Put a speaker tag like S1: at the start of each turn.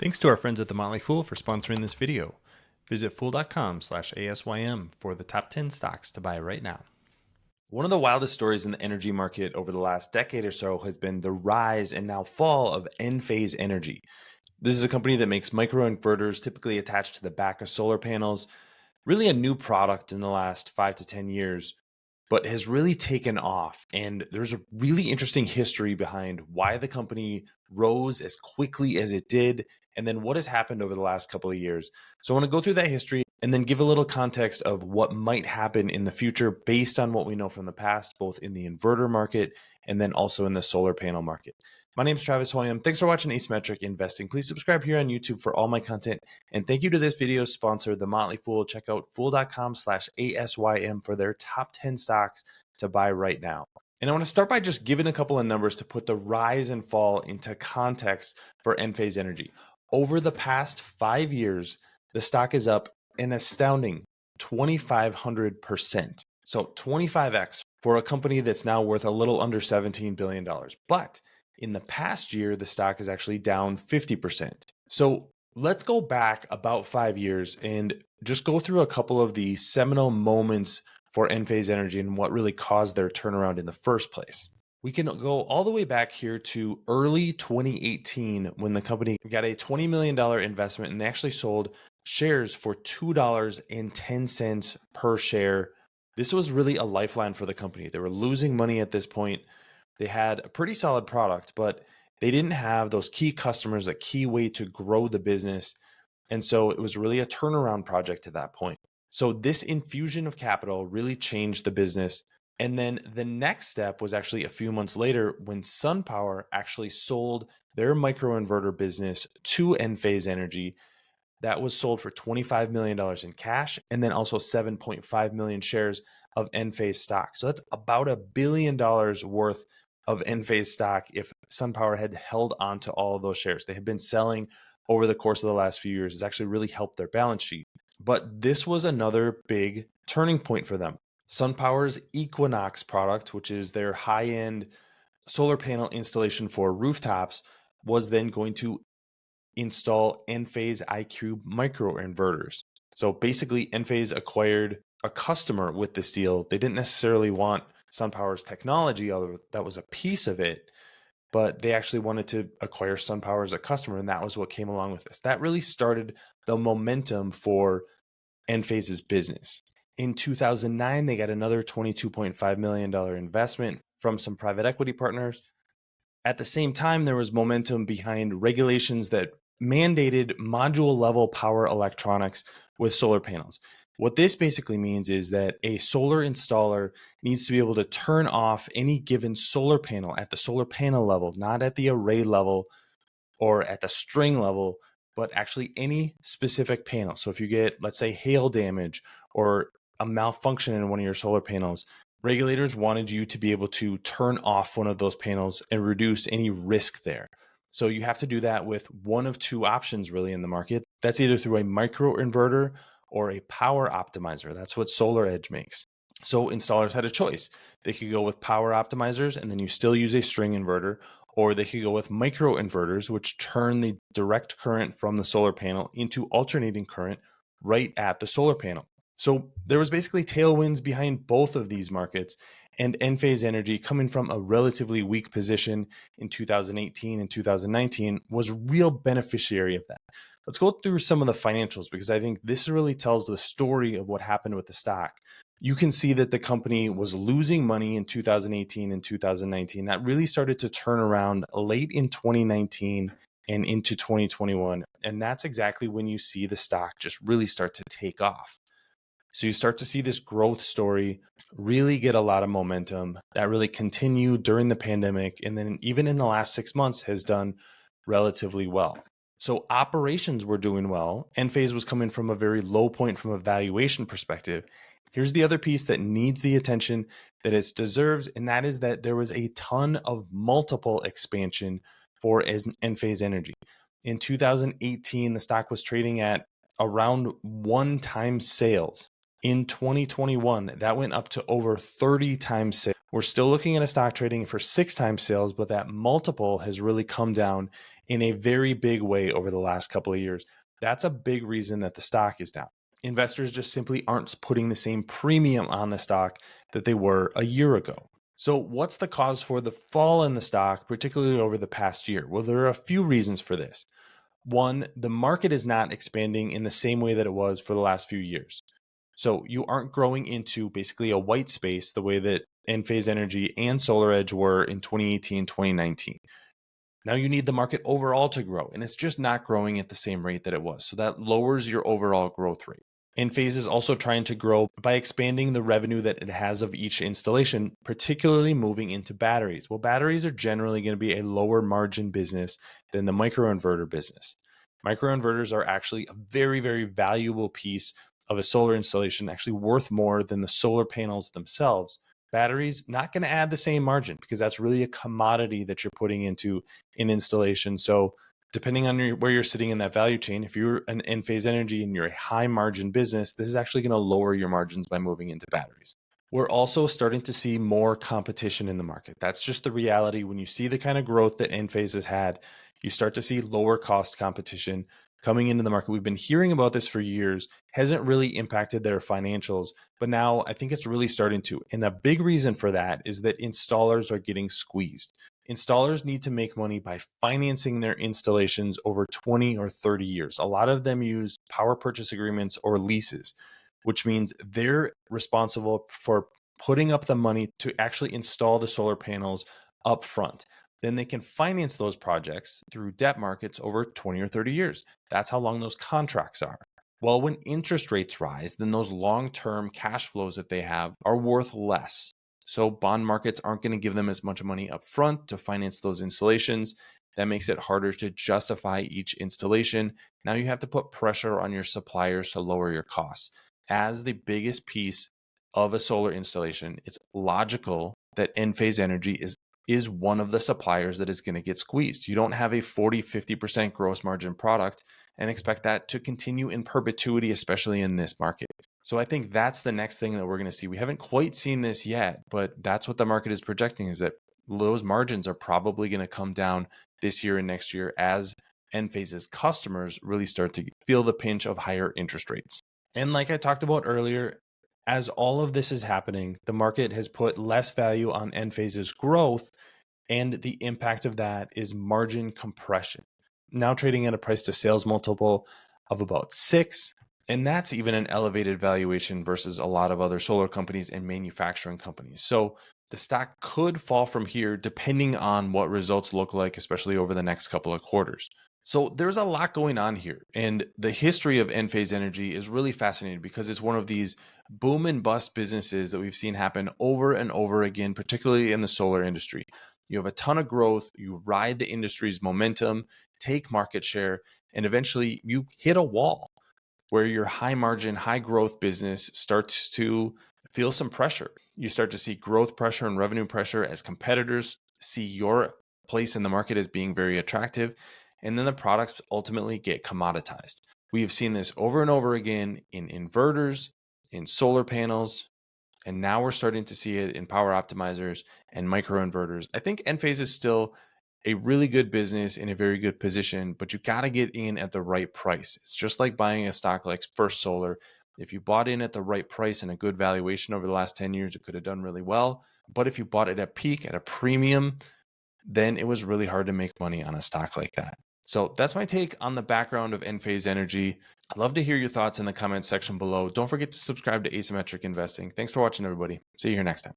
S1: Thanks to our friends at The Motley Fool for sponsoring this video. Visit fool.com/ASYM for the top 10 stocks to buy right now. One of the wildest stories in the energy market over the last decade or so has been the rise and now fall of Enphase Energy. This is a company that makes microinverters typically attached to the back of solar panels, really a new product in the last 5 to 10 years, but has really taken off. And there's a really interesting history behind why the company rose as quickly as it did, and then what has happened over the last couple of years. So I want to go through that history and then give a little context of what might happen in the future based on what we know from the past, both in the inverter market and then also in the solar panel market. My name is Travis Hoyam. Thanks for watching Asymmetric Investing. Please subscribe here on YouTube for all my content. And thank you to this video's sponsor, The Motley Fool. Check out fool.com/ASYM for their top 10 stocks to buy right now. And I want to start by just giving a couple of numbers to put the rise and fall into context for Enphase Energy. Over the past 5 years, the stock is up an astounding 2,500%. So 25x for a company that's now worth a little under $17 billion. But in the past year, the stock is actually down 50%. So let's go back about 5 years and just go through a couple of the seminal moments for Enphase Energy and what really caused their turnaround in the first place. We can go all the way back here to early 2018 when the company got a $20 million investment and they actually sold shares for $2.10 per share. This was really a lifeline for the company. They were losing money at this point. They had a pretty solid product, but they didn't have those key customers, a key way to grow the business. And so it was really a turnaround project at that point. So this infusion of capital really changed the business. And then the next step was actually a few months later when SunPower actually sold their microinverter business to Enphase Energy. That was sold for $25 million in cash and then also 7.5 million shares of Enphase stock. So that's about $1 billion worth of Enphase stock if SunPower had held on to all of those shares. They had been selling over the course of the last few years. It's actually really helped their balance sheet. But this was another big turning point for them. SunPower's Equinox product, which is their high-end solar panel installation for rooftops, was then going to install Enphase IQ microinverters. So basically, Enphase acquired a customer with this deal. They didn't necessarily want SunPower's technology, although that was a piece of it, but they actually wanted to acquire SunPower as a customer, and that was what came along with this. That really started the momentum for Enphase's business. In 2009, they got another $22.5 million investment from some private equity partners. At the same time, there was momentum behind regulations that mandated module level power electronics with solar panels. What this basically means is that a solar installer needs to be able to turn off any given solar panel at the solar panel level, not at the array level or at the string level, but actually any specific panel. So if you get, let's say, hail damage or a malfunction in one of your solar panels, regulators wanted you to be able to turn off one of those panels and reduce any risk there. So you have to do that with one of two options really in the market. That's either through a microinverter or a power optimizer. That's what SolarEdge makes. So installers had a choice. They could go with power optimizers and then you still use a string inverter, or they could go with microinverters, which turn the direct current from the solar panel into alternating current right at the solar panel. So there was basically tailwinds behind both of these markets, and Enphase Energy, coming from a relatively weak position in 2018 and 2019, was a real beneficiary of that. Let's go through some of the financials because I think this really tells the story of what happened with the stock. You can see that the company was losing money in 2018 and 2019. That really started to turn around late in 2019 and into 2021. And that's exactly when you see the stock just really start to take off. So you start to see this growth story really get a lot of momentum that really continued during the pandemic. And then even in the last 6 months has done relatively well. So operations were doing well. Enphase was coming from a very low point from a valuation perspective. Here's the other piece that needs the attention that it deserves, and that is that there was a ton of multiple expansion for Enphase Energy. In 2018, the stock was trading at around 1x sales. In 2021, that went up to over 30 times sales. We're still looking at a stock trading for 6 times sales, but that multiple has really come down in a very big way over the last couple of years. That's a big reason that the stock is down. Investors just simply aren't putting the same premium on the stock that they were a year ago. So, what's the cause for the fall in the stock, particularly over the past year? Well, there are a few reasons for this. One, the market is not expanding in the same way that it was for the last few years. So you aren't growing into basically a white space the way that Enphase Energy and SolarEdge were in 2018, 2019. Now you need the market overall to grow, and it's just not growing at the same rate that it was. So that lowers your overall growth rate. Enphase is also trying to grow by expanding the revenue that it has of each installation, particularly moving into batteries. Well, batteries are generally going to be a lower margin business than the microinverter business. Microinverters are actually a very, very valuable piece of a solar installation, actually worth more than the solar panels themselves. Batteries not going to add the same margin because that's really a commodity that you're putting into an installation. So depending on where you're sitting in that value chain, if you're an Enphase Energy and you're a high margin business, this is actually going to lower your margins by moving into batteries. We're also starting to see more competition in the market. That's just the reality. When you see the kind of growth that Enphase has had, you start to see lower cost competition coming into the market. We've been hearing about this for years, hasn't really impacted their financials, but now I think it's really starting to. And a big reason for that is that installers are getting squeezed. Installers need to make money by financing their installations over 20 or 30 years. A lot of them use power purchase agreements or leases, which means they're responsible for putting up the money to actually install the solar panels up front. Then they can finance those projects through debt markets over 20 or 30 years. That's how long those contracts are. Well, when interest rates rise, then those long-term cash flows that they have are worth less. So bond markets aren't going to give them as much money up front to finance those installations. That makes it harder to justify each installation. Now you have to put pressure on your suppliers to lower your costs. As the biggest piece of a solar installation, it's logical that Enphase Energy is one of the suppliers that is going to get squeezed. You don't have a 40-50% gross margin product and expect that to continue in perpetuity, especially in this market. So I think that's the next thing that we're going to see. We haven't quite seen this yet, but that's what the market is projecting, is that those margins are probably going to come down this year and next year as Enphase's customers really start to feel the pinch of higher interest rates. And like I talked about earlier, as all of this is happening, the market has put less value on Enphase's growth, and the impact of that is margin compression. Now trading at a price to sales multiple of about 6, and that's even an elevated valuation versus a lot of other solar companies and manufacturing companies. So the stock could fall from here depending on what results look like, especially over the next couple of quarters. So there's a lot going on here. And the history of Enphase Energy is really fascinating because it's one of these boom and bust businesses that we've seen happen over and over again, particularly in the solar industry. You have a ton of growth, you ride the industry's momentum, take market share, and eventually you hit a wall where your high margin, high growth business starts to feel some pressure. You start to see growth pressure and revenue pressure as competitors see your place in the market as being very attractive. And then the products ultimately get commoditized. We have seen this over and over again in inverters, in solar panels, and now we're starting to see it in power optimizers and microinverters. I think Enphase is still a really good business in a very good position, but you got to get in at the right price. It's just like buying a stock like First Solar. If you bought in at the right price and a good valuation over the last 10 years, it could have done really well. But if you bought it at peak, at a premium, then it was really hard to make money on a stock like that. So that's my take on the background of Enphase Energy. I'd love to hear your thoughts in the comments section below. Don't forget to subscribe to Asymmetric Investing. Thanks for watching, everybody. See you here next time.